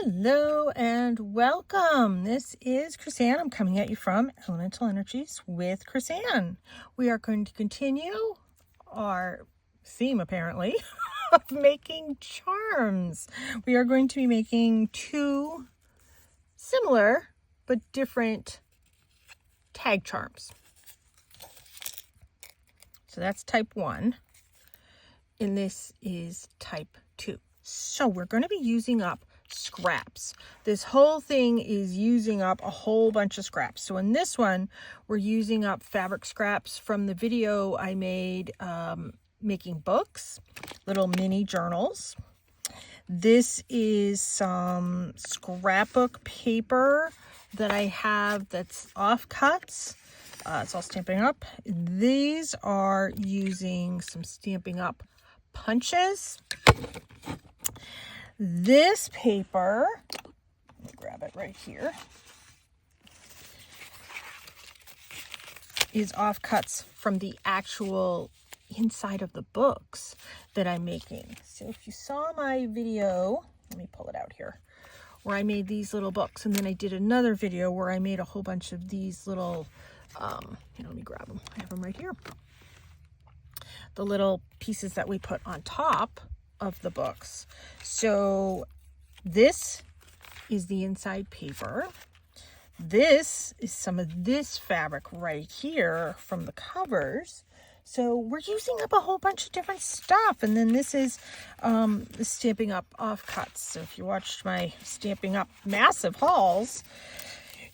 Hello and welcome. This is Chrisanne. I'm coming at you from Elemental Energies with Chrisanne. We are going to continue our theme, apparently, of making charms. We are going to be making two similar but different tag charms. So that's type 1, and this is type 2. So we're going to be using up scraps. This whole thing is using up a whole bunch of scraps. So in this one, we're using up fabric scraps from the video I made making books, little mini journals. This is some scrapbook paper that I have that's offcuts. It's all Stampin' Up. These are using some Stampin' Up punches. This paper, let me grab it right here, is offcuts from the actual inside of the books that I'm making. So if you saw my video, let me pull it out here, where I made these little books, and then I did another video where I made a whole bunch of these little, let me grab them. I have them right here. The little pieces that we put on top of the books. So this is the inside paper. This is some of this fabric right here from the covers. So we're using up a whole bunch of different stuff. And then this is the Stampin' Up offcuts. So if you watched my Stampin' Up massive hauls,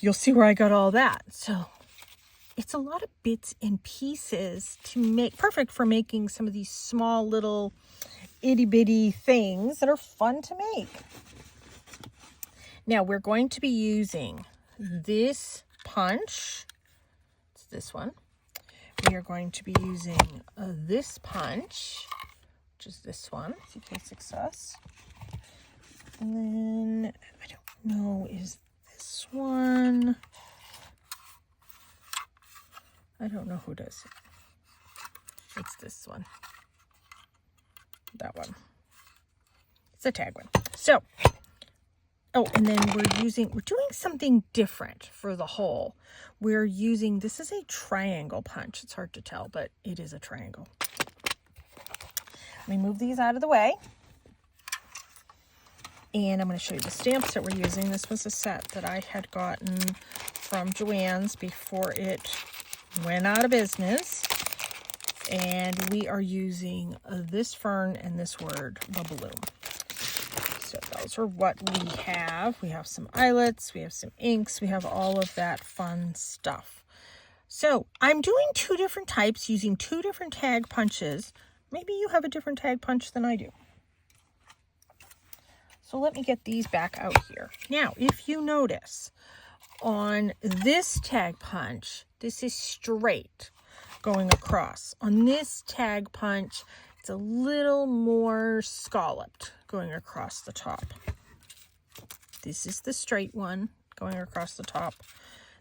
you'll see where I got all that. So it's a lot of bits and pieces to make, perfect for making some of these small little itty bitty things that are fun to make. Now we're going to be using this punch. It's this one. We are going to be using this punch, which is this one, CK Success. And then, I don't know, is this one? I don't know who does it. It's this one. That one. It's a tag one. So, oh, and then we're doing something different for the whole. We're using, this is a triangle punch. It's hard to tell, but it is a triangle. Let me move these out of the way. And I'm going to show you the stamps that we're using. This was a set that I had gotten from Joann's before it went out of business. And we are using this fern and this word, the bloom. So those are what we have. We have some eyelets, we have some inks, we have all of that fun stuff. So I'm doing two different types using two different tag punches. Maybe you have a different tag punch than I do. So let me get these back out here. Now, if you notice, on this tag punch, this is straight going across. On this tag punch, it's a little more scalloped going across the top. This is the straight one going across the top.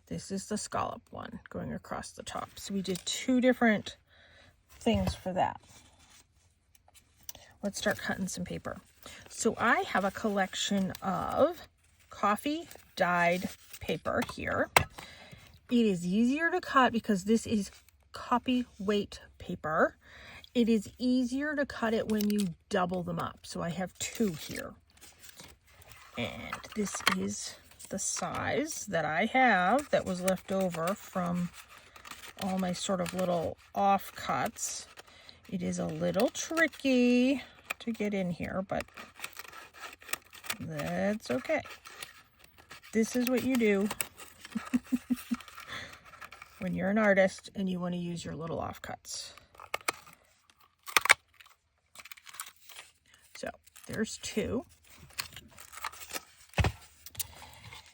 This is the scallop one going across the top. So we did two different things for that. Let's start cutting some paper. So I have a collection of coffee dyed paper here. It is easier to cut because this is copy weight paper. It is easier to cut it when you double them up. So I have two here. And this is the size that I have that was left over from all my sort of little offcuts. It is a little tricky to get in here, but that's okay. This is what you do when you're an artist and you want to use your little offcuts. So there's two.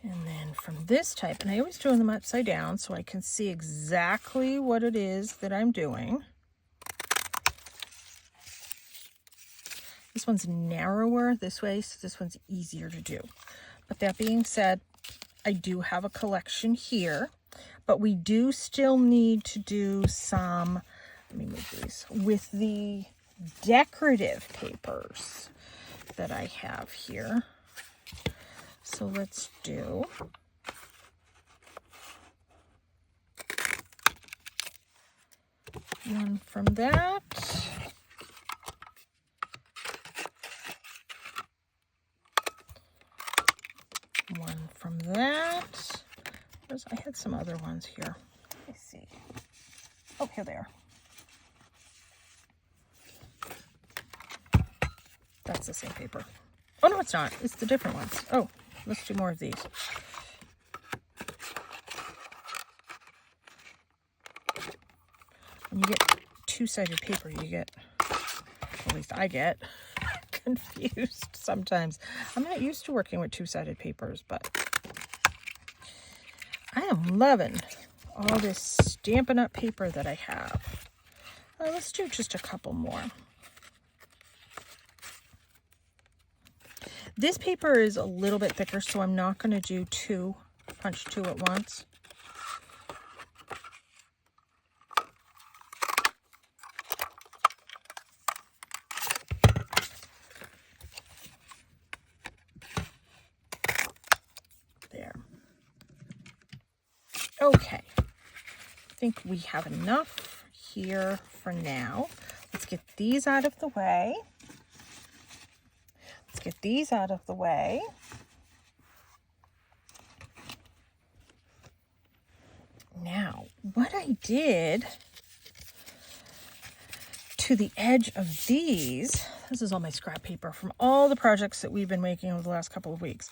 And then from this type, and I always do them upside down so I can see exactly what it is that I'm doing. This one's narrower this way, so this one's easier to do. But that being said, I do have a collection here. But we do still need to do some, let me move these, with the decorative papers that I have here. So let's do one from that. One from that. I had some other ones here. Let me see. Oh, here they are. That's the same paper. Oh, no, it's not. It's the different ones. Oh, let's do more of these. When you get two-sided paper, you get, at least I get, confused sometimes. I'm not used to working with two-sided papers, but I am loving all this Stampin' Up! Paper that I have. Let's do just a couple more. This paper is a little bit thicker, so I'm not going to do punch two at once. There. Okay. I think we have enough here for now. Let's get these out of the way. Get these out of the way. Now, what I did to the edge of these, this is all my scrap paper from all the projects that we've been making over the last couple of weeks.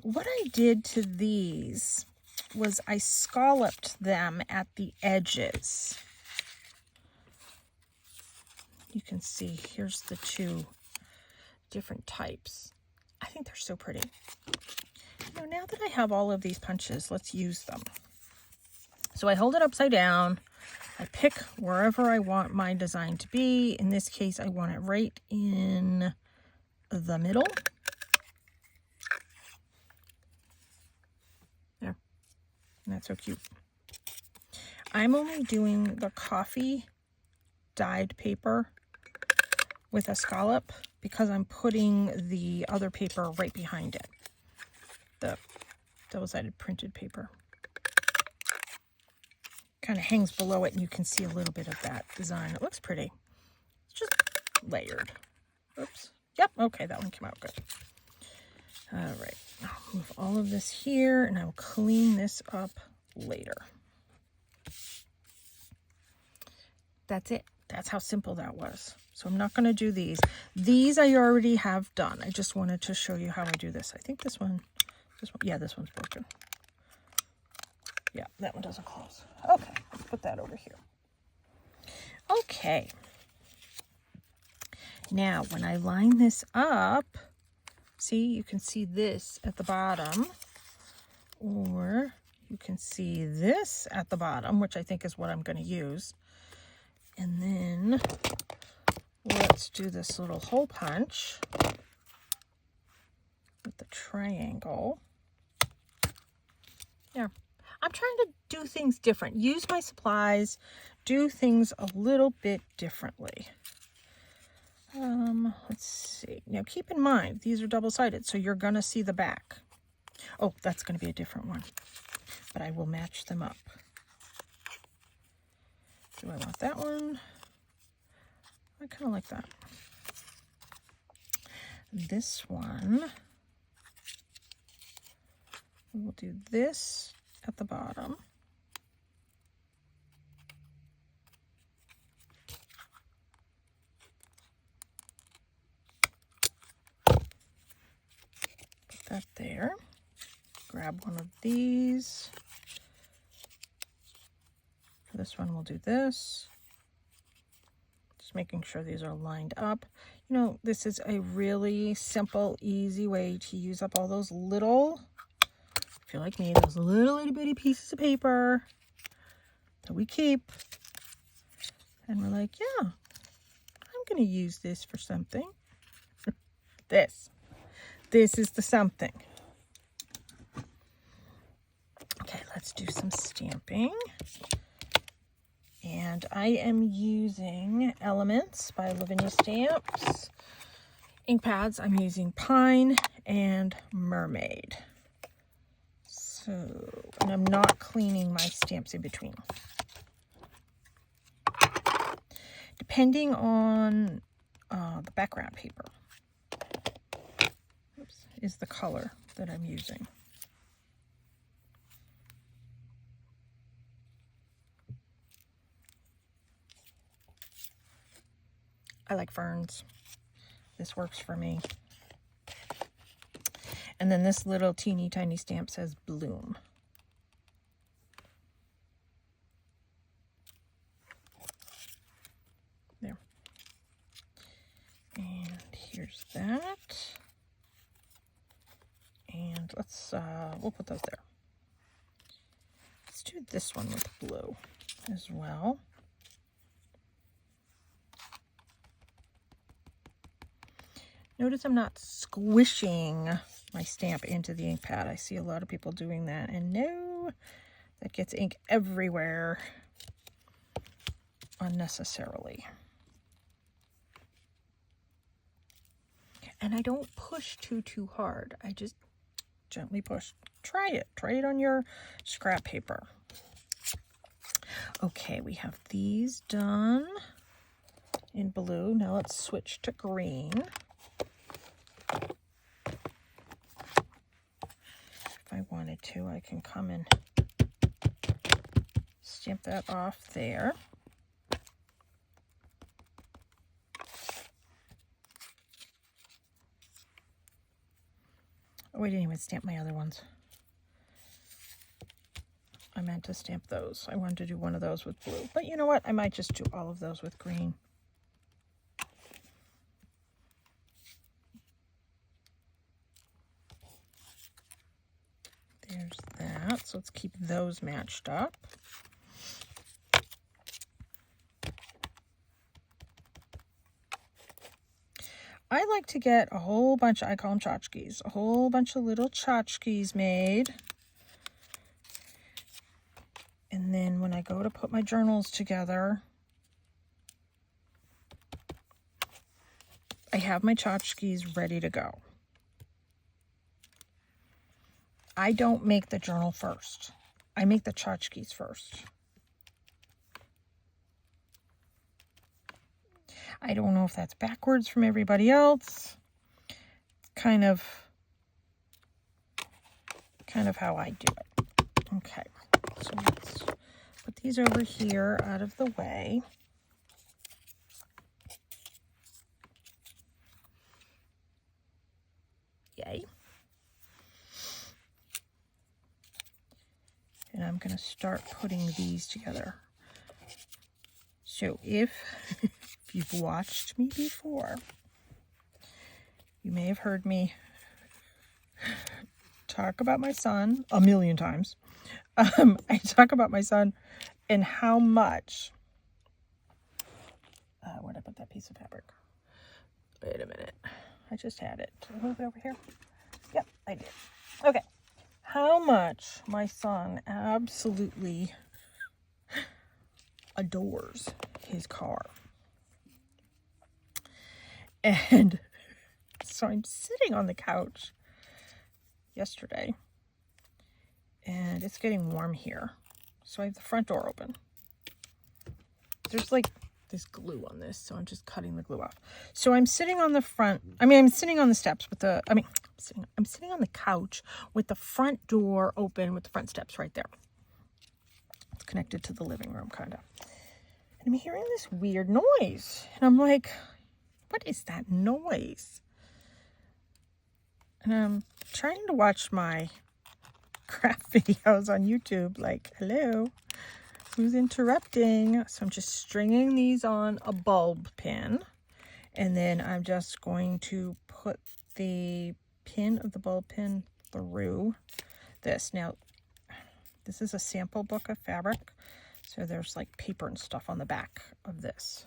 What I did to these was I scalloped them at the edges. You can see here's the two different types. I think they're so pretty. Now that I have all of these punches, let's use them. So I hold it upside down. I pick wherever I want my design to be. In this case, I want it right in the middle. There. And that's so cute. I'm only doing the coffee dyed paper with a scallop because I'm putting the other paper right behind it, the double-sided printed paper. Kind of hangs below it and you can see a little bit of that design. It looks pretty. It's just layered. Oops. Yep, okay, that one came out good. All right, I'll move all of this here and I'll clean this up later. That's it. That's how simple that was. So I'm not going to do these. These I already have done. I just wanted to show you how I do this. I think this one, yeah, this one's broken. Yeah, that one doesn't close. Okay, let's put that over here. Okay. Now, when I line this up, see, you can see this at the bottom, or you can see this at the bottom, which I think is what I'm going to use. And then let's do this little hole punch with the triangle. Yeah, I'm trying to do things different. Use my supplies, do things a little bit differently. Let's see. Now keep in mind, these are double-sided, so you're going to see the back. Oh, that's going to be a different one, but I will match them up. Do I want that one? I kind of like that. This one, we'll do this at the bottom. Put that there. Grab one of these. For this one, we'll do this. Just making sure these are lined up. You know, this is a really simple, easy way to use up all those little, if you're like me, those little itty bitty pieces of paper that we keep. And we're like, yeah, I'm going to use this for something. This is the something. Okay, let's do some stamping. And I am using Elements by Lavinia Stamps. Ink pads, I'm using Pine and mermaid. So, and I'm not cleaning my stamps in between. Depending on the background paper, is the color that I'm using. I like ferns. This works for me. And then this little teeny tiny stamp says bloom. There. And here's that. And let's, we'll put those there. Let's do this one with blue as well. Notice I'm not squishing my stamp into the ink pad. I see a lot of people doing that, and no, that gets ink everywhere unnecessarily. And I don't push too hard. I just gently push. Try it. Try it on your scrap paper. Okay, we have these done in blue. Now let's switch to green. If I wanted to, I can come and stamp that off there. Oh, I didn't even stamp my other ones. I meant to stamp those. I wanted to do one of those with blue. But you know what? I might just do all of those with green. There's that. So let's keep those matched up. I like to get a whole bunch, I call them tchotchkes, a whole bunch of little tchotchkes made. And then when I go to put my journals together, I have my tchotchkes ready to go. I don't make the journal first. I make the tchotchkes first. I don't know if that's backwards from everybody else. Kind of how I do it. Okay, so let's put these over here out of the way. Yay. And I'm going to start putting these together. So if you've watched me before, you may have heard me talk about my son a million times. I talk about my son and how much... where'd I put that piece of fabric? Wait a minute. I just had it. Did I move it over here? Yep, I did. Okay. How much my son absolutely adores his car. And so I'm sitting on the couch yesterday, and it's getting warm here. So I have the front door open. There's like this glue on this, so I'm just cutting the glue off. So I'm sitting on the front, I'm sitting on the steps with the, I'm sitting on the couch with the front door open with the front steps right there. It's connected to the living room, kind of. And I'm hearing this weird noise. And I'm like, what is that noise? And I'm trying to watch my craft videos on YouTube, like, hello, who's interrupting? So I'm just stringing these on a bulb pin. And then I'm just going to put the pin of the bulb pin through this. Now, this is a sample book of fabric. So there's like paper and stuff on the back of this.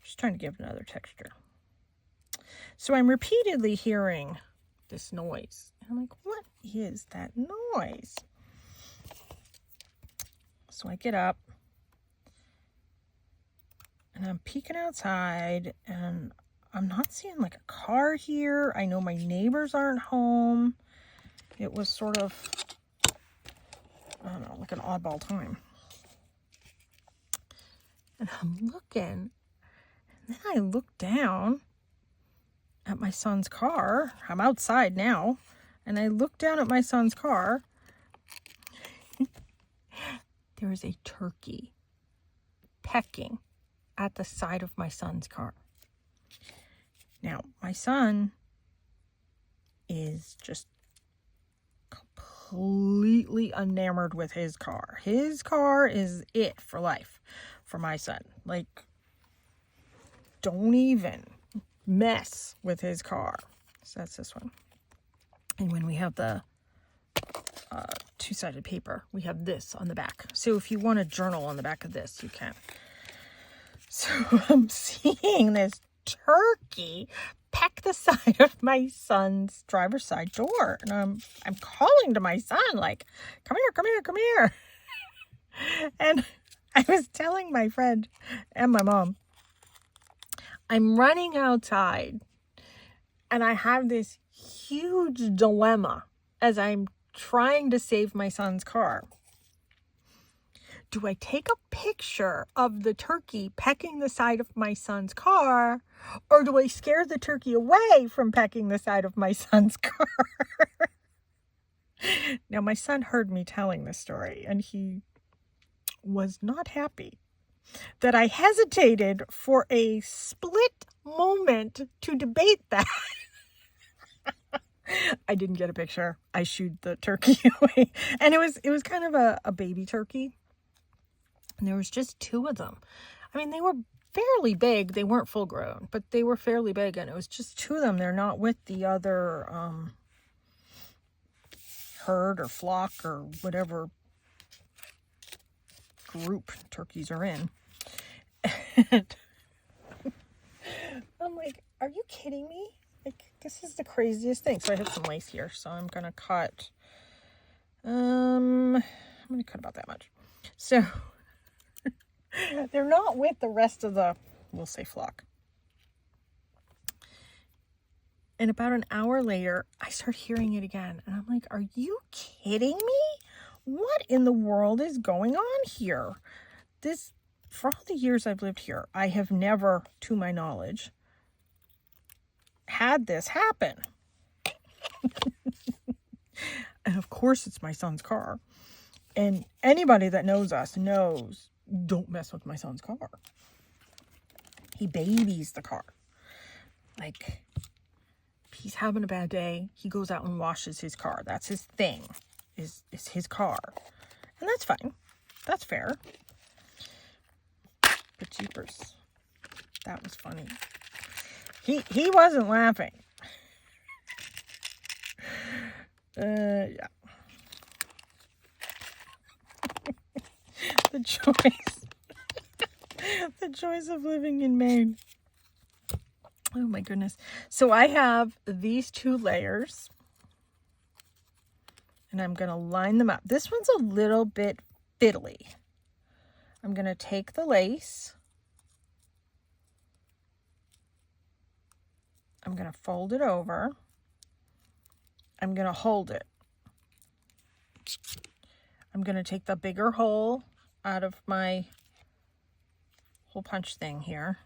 Just trying to give it another texture. So I'm repeatedly hearing this noise. I'm like, what is that noise? So I get up and I'm peeking outside, and I'm not seeing like a car here. I know my neighbors aren't home. It was sort of, I don't know, like an oddball time. And I'm looking, and then I look down at my son's car. I'm outside now, and I look down at my son's car. There is a turkey pecking at the side of my son's car. Now, my son is just completely enamored with his car. His car is it for life for my son. Like, don't even mess with his car. So that's this one. And when we have the two-sided paper, we have this on the back. So if you want a journal on the back of this, you can. So I'm seeing this turkey peck the side of my son's driver's side door, and I'm calling to my son like, come here, come here, come here. And I was telling my friend and my mom, I'm running outside and I have this huge dilemma as I'm trying to save my son's car. Do I take a picture of the turkey pecking the side of my son's car, or do I scare the turkey away from pecking the side of my son's car? Now, my son heard me telling this story, and he was not happy that I hesitated for a split moment to debate that. I didn't get a picture. I shooed the turkey away. And it was kind of a baby turkey. And there was just two of them. I mean, they were fairly big. They weren't full grown, but they were fairly big. And it was just two of them. They're not with the other herd or flock or whatever group turkeys are in. And I'm like, are you kidding me? Like, this is the craziest thing. So I have some lace here. So I'm going to cut, I'm going to cut about that much. So they're not with the rest of the, we'll say, flock. And about an hour later, I start hearing it again. And I'm like, are you kidding me? What in the world is going on here? This, for all the years I've lived here, I have never, to my knowledge, had this happen. And of course, it's my son's car. And anybody that knows us knows, don't mess with my son's car. He babies the car. Like, if he's having a bad day, he goes out and washes his car. That's his thing, is his car. And that's fine. That's fair. But jeepers, that was funny. He wasn't laughing. Yeah. The choice. The choice of living in Maine. Oh my goodness. So I have these two layers. And I'm going to line them up. This one's a little bit fiddly. I'm going to take the lace. I'm going to fold it over. I'm going to hold it. I'm going to take the bigger hole out of my hole punch thing here.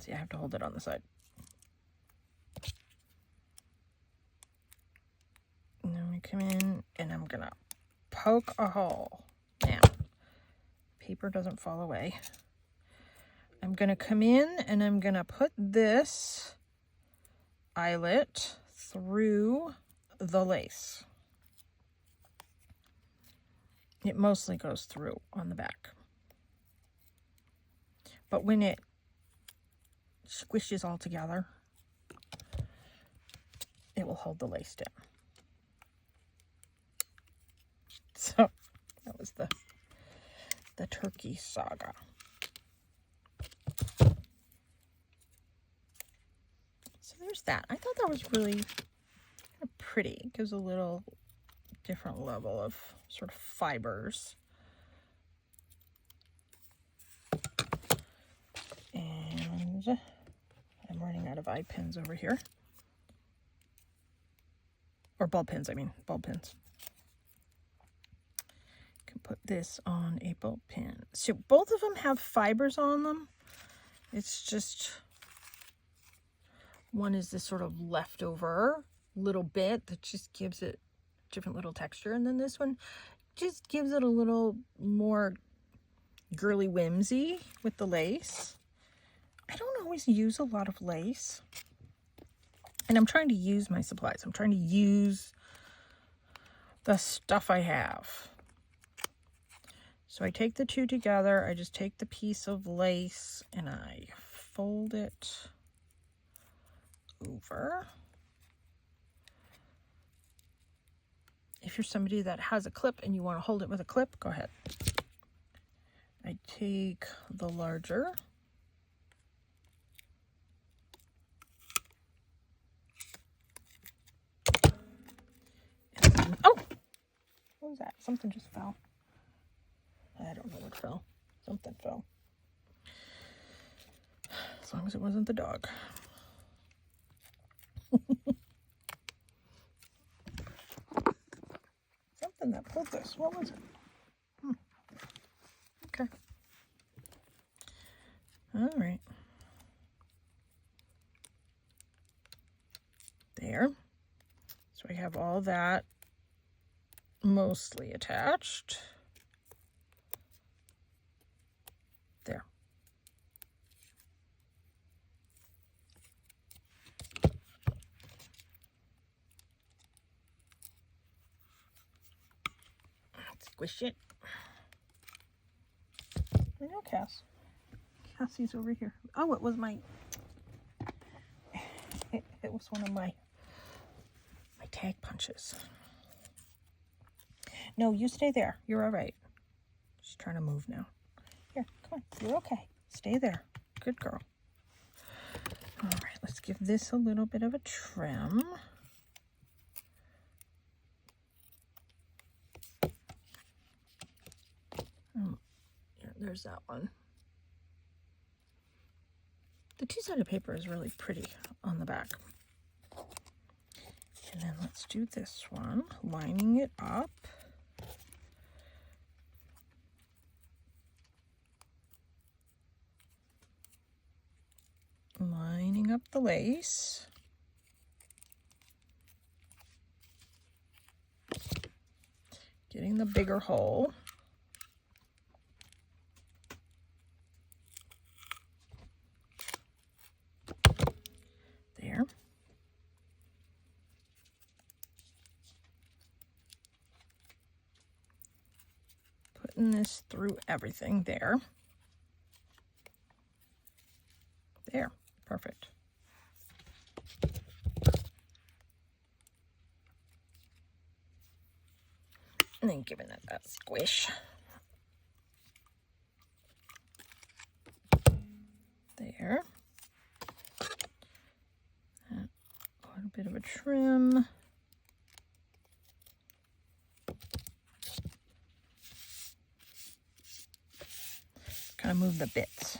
See, I have to hold it on the side. And then we come in and I'm going to poke a hole. Now, paper doesn't fall away. I'm going to come in and I'm going to put this eyelet through the lace. It mostly goes through on the back. But when it squishes all together, it will hold the lace down. So that was the turkey saga. So there's that. I thought that was really kind of pretty. It gives a little different level of sort of fibers. And I'm running out of eye pins over here. Or ball pins, I mean, ball pins. Can put this on a ball pin. So both of them have fibers on them. It's just, one is this sort of leftover little bit that just gives it different little texture. And then this one just gives it a little more girly whimsy with the lace. I don't always use a lot of lace. And I'm trying to use my supplies. I'm trying to use the stuff I have. So I take the two together. I just take the piece of lace and I fold it over. If you're somebody that has a clip and you want to hold it with a clip, go ahead. I take the larger. And then, oh! What was that? Something just fell. I don't know what fell. Something fell. As long as it wasn't the dog. Something that pulled this. What was it? Okay. All right. There. So I have all that mostly attached. There. Squish it. I know, Cass. Cassie's over here. Oh, it was my... It was one of my tag punches. No, you stay there. You're all right. Just trying to move now. Here, come on. You're okay. Stay there. Good girl. All right, let's give this a little bit of a trim. Yeah, there's that one. The two-sided paper is really pretty on the back. And then let's do this one, lining it up. Lining up the lace. Getting the bigger hole. There. Putting this through everything there. There. Perfect. And then giving it that squish. There. And a little bit of a trim. Kind of move the bits.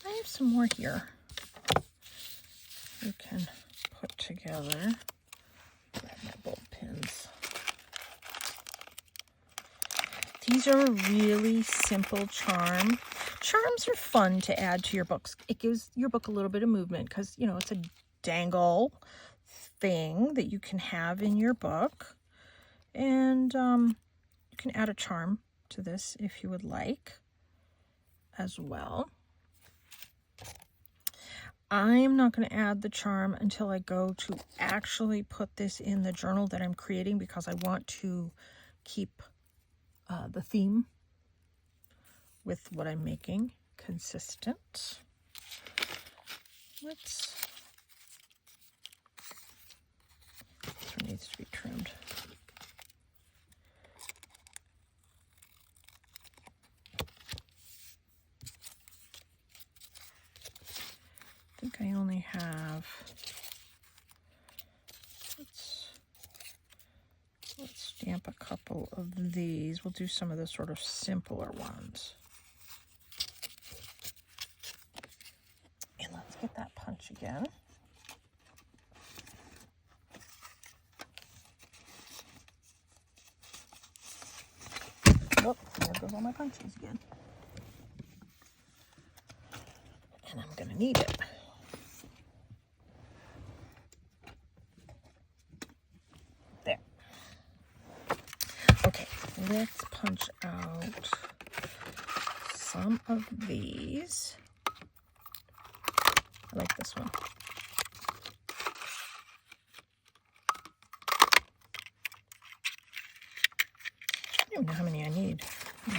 I have some more here you can put together. Grab my bulb pins. These are a really simple charm. Charms are fun to add to your books. It gives your book a little bit of movement because, you know, it's a dangle thing that you can have in your book. And you can add a charm to this if you would like as well. I'm not going to add the charm until I go to actually put this in the journal that I'm creating because I want to keep the theme with what I'm making consistent. This one needs to be trimmed. I think I only have, let's stamp up a couple of these. We'll do some of the sort of simpler ones. And let's get that punch again. Oh, there goes all my punches again. And I'm going to need it. There. Okay, let's punch out some of these. I like this one. I don't know how many I need. Look.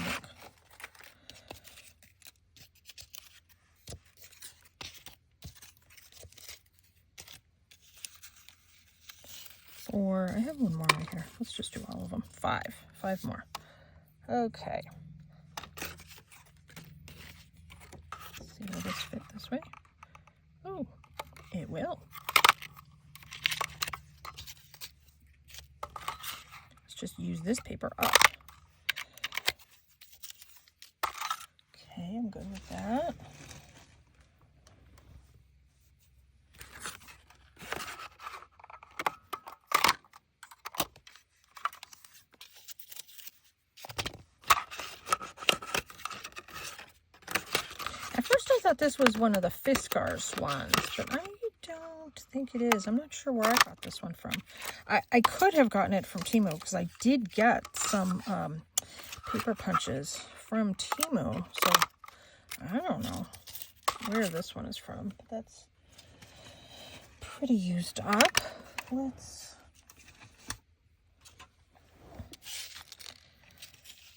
Four. I have one more right here. Let's just do all of them. Five more. Okay. Let's see, will this fit this way? Oh, it will. Let's just use this paper up. Okay, I'm good with that. At first I thought this was one of the Fiskars ones, but I don't think it is. I'm not sure where I got this one from. I could have gotten it from Temu because I did get some paper punches from Temu, so I don't know where this one is from. That's pretty used up. Let's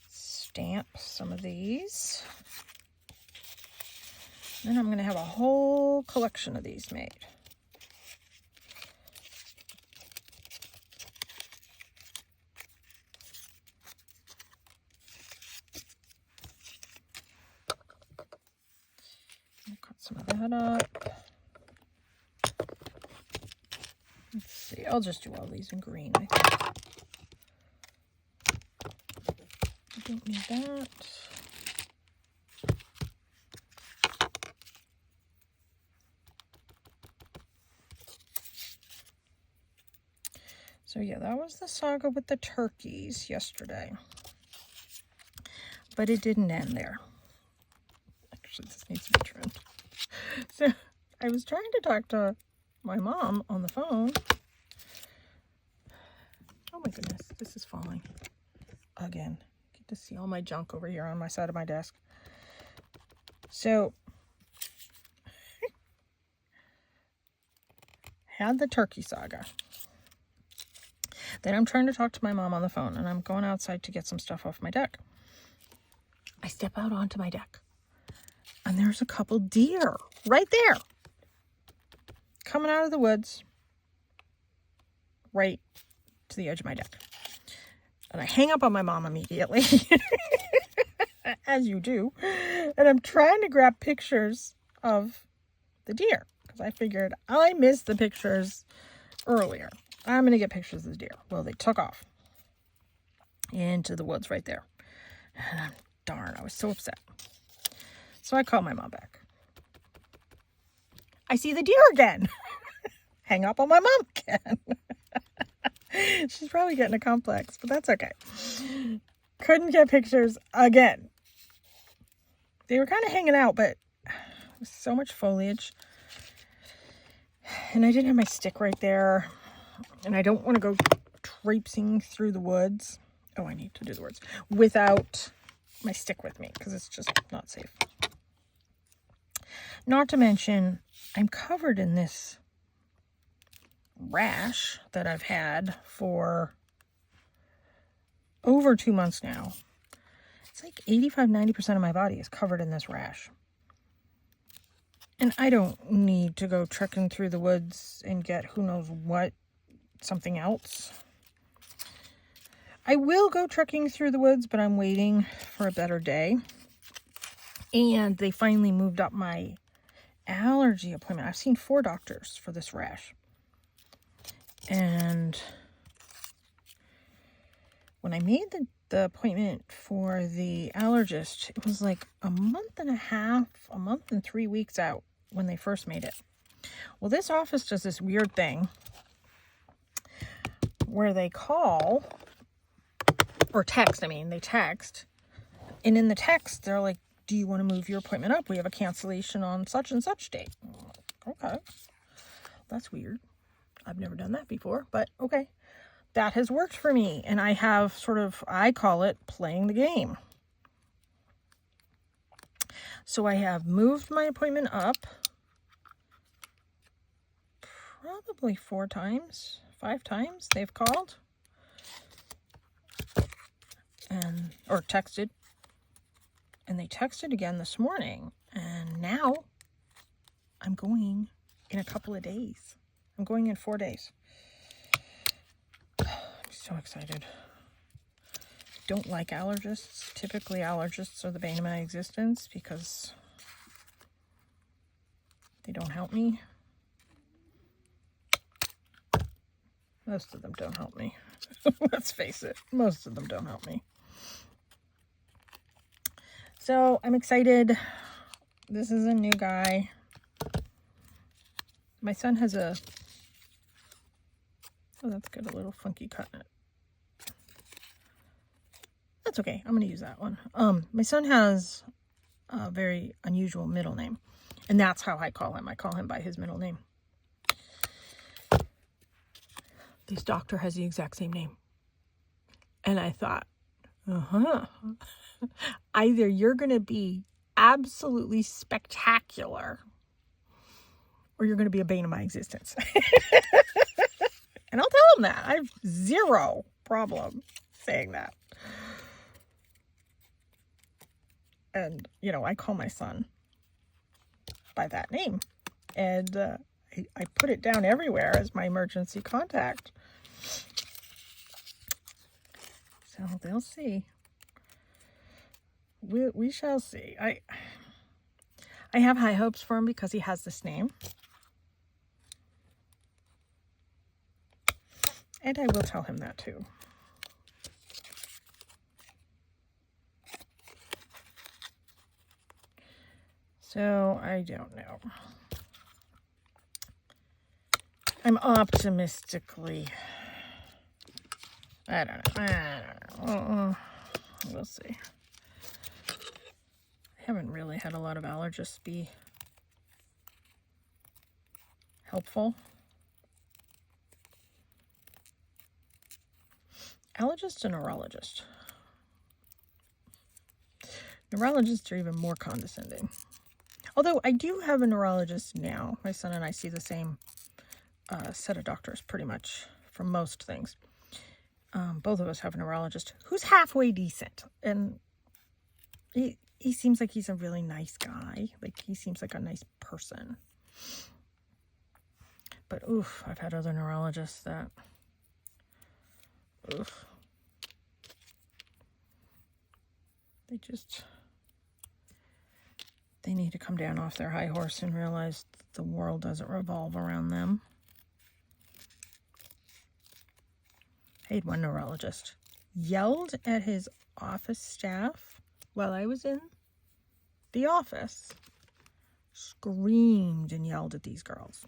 stamp some of these. Then I'm going to have a whole collection of these made. I'll cut some of that up. Let's see, I'll just do all these in green, I think. I don't need that. So yeah, that was the saga with the turkeys yesterday. But it didn't end there. Actually, this needs to be trimmed. So I was trying to talk to my mom on the phone. Oh my goodness, this is falling again. Get to see all my junk over here on my side of my desk. So had the turkey saga. Then I'm trying to talk to my mom on the phone, and I'm going outside to get some stuff off my deck. I step out onto my deck, and there's a couple deer right there, coming out of the woods, right to the edge of my deck. And I hang up on my mom immediately, as you do, and I'm trying to grab pictures of the deer, because I figured I missed the pictures earlier. I'm going to get pictures of the deer. Well, they took off into the woods right there. And darn, I was so upset. So I called my mom back. I see the deer again. Hang up on my mom again. She's probably getting a complex, but that's okay. Couldn't get pictures again. They were kind of hanging out, but there was so much foliage. And I didn't have my stick right there. And I don't want to go traipsing through the woods. Oh, I need to do the words. Without my stick with me, because it's just not safe. Not to mention, I'm covered in this rash that I've had for over 2 months now. It's like 85-90% of my body is covered in this rash. And I don't need to go trekking through the woods and get who knows what, something else. I will go trekking through the woods, but I'm waiting for a better day. And they finally moved up my allergy appointment. I've seen 4 doctors for this rash. And when I made the appointment for the allergist, it was like a month and 3 weeks out when they first made it. Well, this office does this weird thing where they call or text. They text. And in the text, they're like, do you want to move your appointment up? We have a cancellation on such and such date. Like, okay. That's weird. I've never done that before, but okay. That has worked for me. And I have I call it playing the game. So I have moved my appointment up probably 4 times, 5 times they've called or texted. And they texted again this morning. And now I'm going in a couple of days. I'm going in 4 days. I'm so excited. Don't like allergists. Typically, allergists are the bane of my existence because they don't help me. Most of them don't help me. Let's face it. Most of them don't help me. So I'm excited. This is a new guy. My son has oh, that's got a little funky cut in it. That's okay. I'm going to use that one. My son has a very unusual middle name. And that's how I call him. I call him by his middle name. This doctor has the exact same name. And I thought, either you're going to be absolutely spectacular or you're going to be a bane of my existence. And I'll tell him that. I have zero problem saying that. And, I call my son by that name. And I put it down everywhere as my emergency contact. So they'll see. We shall see. I have high hopes for him because he has this name. And I will tell him that too. So I don't know. I'm optimistically. I don't know. We'll see. I haven't really had a lot of allergists be helpful. Allergist and neurologist. Neurologists are even more condescending. Although I do have a neurologist now. My son and I see the same set of doctors pretty much for most things. Both of us have a neurologist who's halfway decent. And he seems like he's a really nice guy. Like, he seems like a nice person. But, oof, I've had other neurologists that... Oof. They need to come down off their high horse and realize the world doesn't revolve around them. I had one neurologist yelled at his office staff while I was in the office. Screamed and yelled at these girls.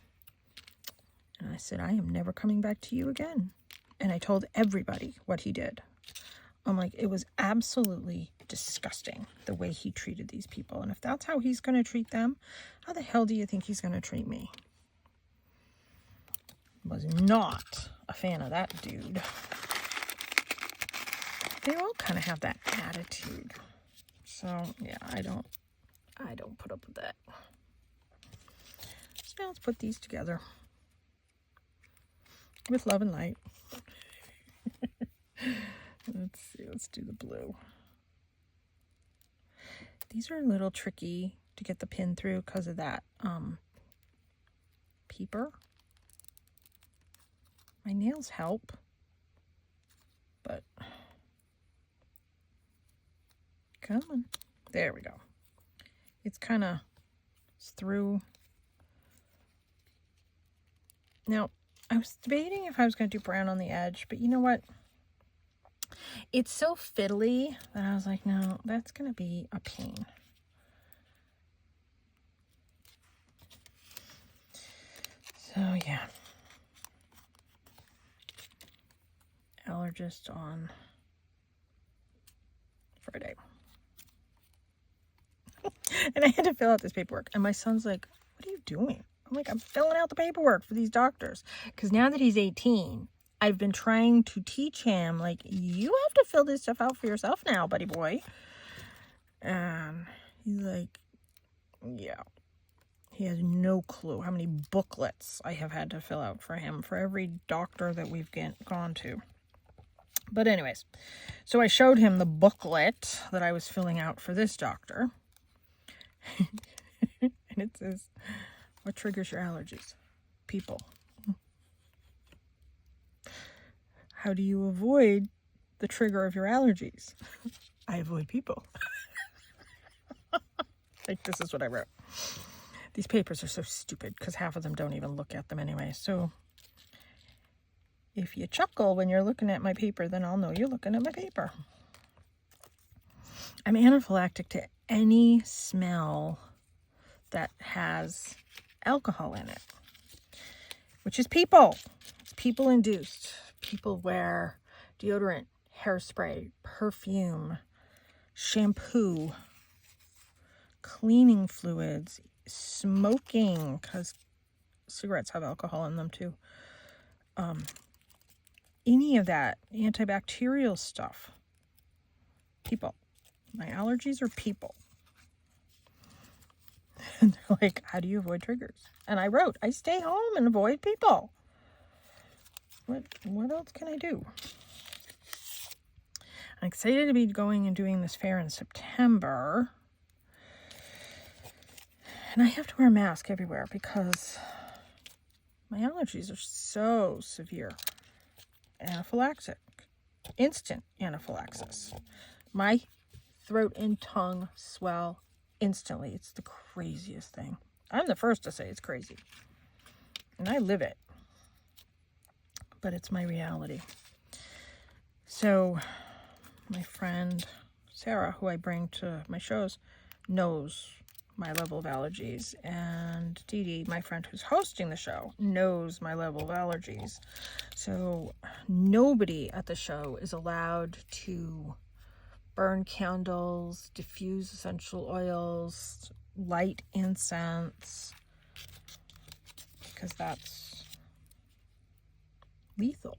And I said, I am never coming back to you again. And I told everybody what he did. I'm like, it was absolutely disgusting the way he treated these people. And if that's how he's going to treat them, how the hell do you think he's going to treat me? Was not a fan of that dude. They all kind of have that attitude. So, yeah, I don't put up with that. So now let's put these together. With love and light. Let's see, let's do the blue. These are a little tricky to get the pin through because of that peeper. My nails help, but come on. There we go. It's kind of through. Now, I was debating if I was going to do brown on the edge, but you know what? It's so fiddly that I was like, no, that's going to be a pain. So, yeah. Allergist on Friday. And I had to fill out this paperwork. And my son's like, what are you doing? I'm like, I'm filling out the paperwork for these doctors. Because now that he's 18, I've been trying to teach him, like, you have to fill this stuff out for yourself now, buddy boy. And he's like, yeah. He has no clue how many booklets I have had to fill out for him for every doctor that we've gone to. But anyways, so I showed him the booklet that I was filling out for this doctor. And it says, what triggers your allergies? People. How do you avoid the trigger of your allergies? I avoid people. Like, this is what I wrote. These papers are so stupid because half of them don't even look at them anyway. So if you chuckle when you're looking at my paper, then I'll know you're looking at my paper. I'm anaphylactic to any smell that has alcohol in it, which is people. It's people induced. People wear deodorant, hairspray, perfume, shampoo, cleaning fluids, smoking, because cigarettes have alcohol in them too. Any of that antibacterial stuff. People. My allergies are people. And they're like, how do you avoid triggers? And I wrote, I stay home and avoid people. What else can I do? I'm excited to be going and doing this fair in September. And I have to wear a mask everywhere because my allergies are so severe. Anaphylactic. Instant anaphylaxis. My throat and tongue swell instantly. It's the craziest thing. I'm the first to say it's crazy. And I live it. But it's my reality. So my friend Sarah, who I bring to my shows, knows my level of allergies. And Dee Dee, my friend who's hosting the show, knows my level of allergies. So nobody at the show is allowed to burn candles, diffuse essential oils, light incense, because that's lethal.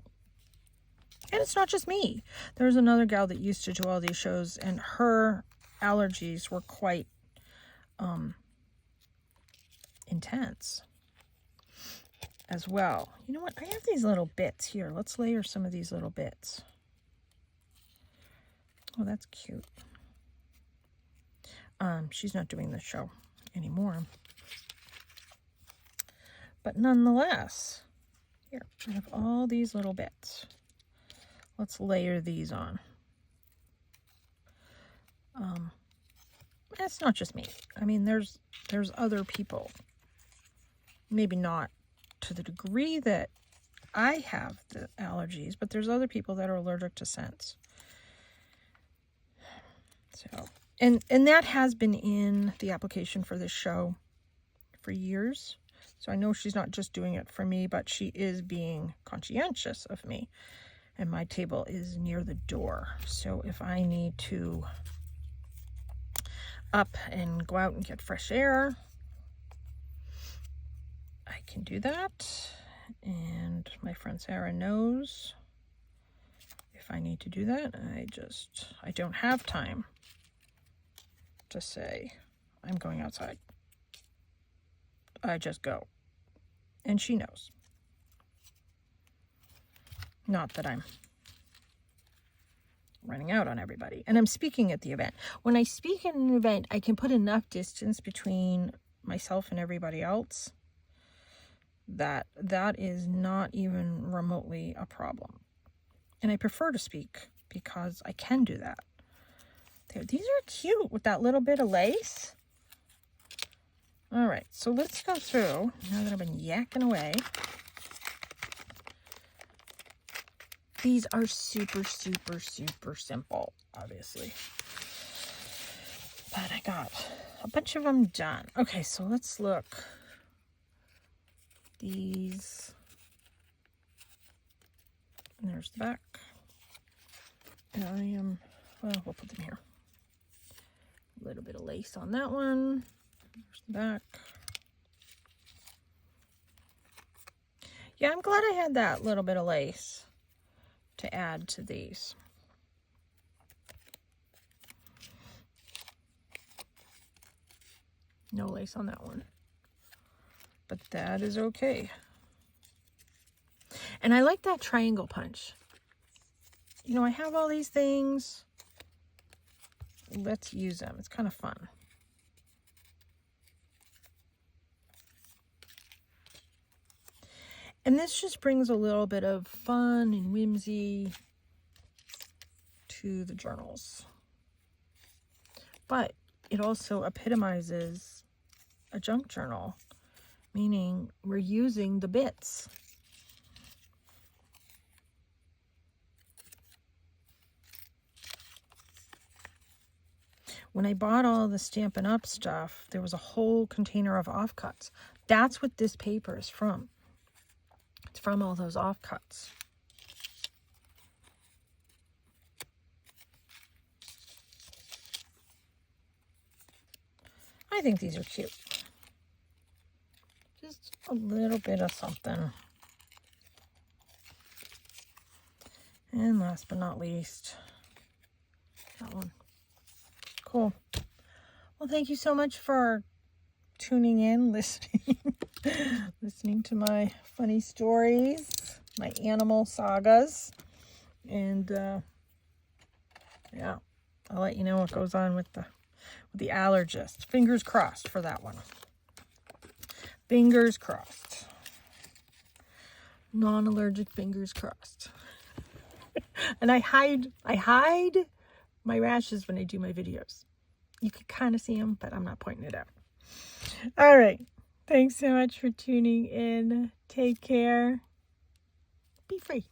And it's not just me. There's another gal that used to do all these shows, and her allergies were quite intense as well. You know what? I have these little bits here. Let's layer some of these little bits. Oh, that's cute. She's not doing the show anymore. But nonetheless, here, I have all these little bits. Let's layer these on. It's not just me. I mean, there's other people. Maybe not to the degree that I have the allergies, but there's other people that are allergic to scents. So, and that has been in the application for this show for years. So I know she's not just doing it for me, but she is being conscientious of me. And my table is near the door. So if I need to up and go out and get fresh air, I can do that. And my friend Sarah knows if I need to do that. I don't have time to say I'm going outside. I just go. And she knows. Not that I'm running out on everybody. And I'm speaking at the event. When I speak at an event, I can put enough distance between myself and everybody else that is not even remotely a problem. And I prefer to speak because I can do that. These are cute with that little bit of lace. All right, so let's go through, now that I've been yakking away. These are super, super, super simple, obviously. But I got a bunch of them done. Okay, so let's look. These. And there's the back. And well, we'll put them here. A little bit of lace on that one. There's the back. Yeah, I'm glad I had that little bit of lace to add to these. No lace on that one. But that is okay. And I like that triangle punch. You know, I have all these things. Let's use them. It's kind of fun. And this just brings a little bit of fun and whimsy to the journals. But it also epitomizes a junk journal, meaning we're using the bits. When I bought all the Stampin' Up stuff, there was a whole container of offcuts. That's what this paper is from. It's from all those offcuts. I think these are cute. Just a little bit of something. And last but not least, that one. Cool. Well, thank you so much for tuning in, listening to my funny stories, my animal sagas, and yeah, I'll let you know what goes on with the allergist. Fingers crossed for that one. Fingers crossed. Non-allergic fingers crossed. And I hide my rashes when I do my videos. You can kind of see them, but I'm not pointing it out. All right. Thanks so much for tuning in. Take care. Be free.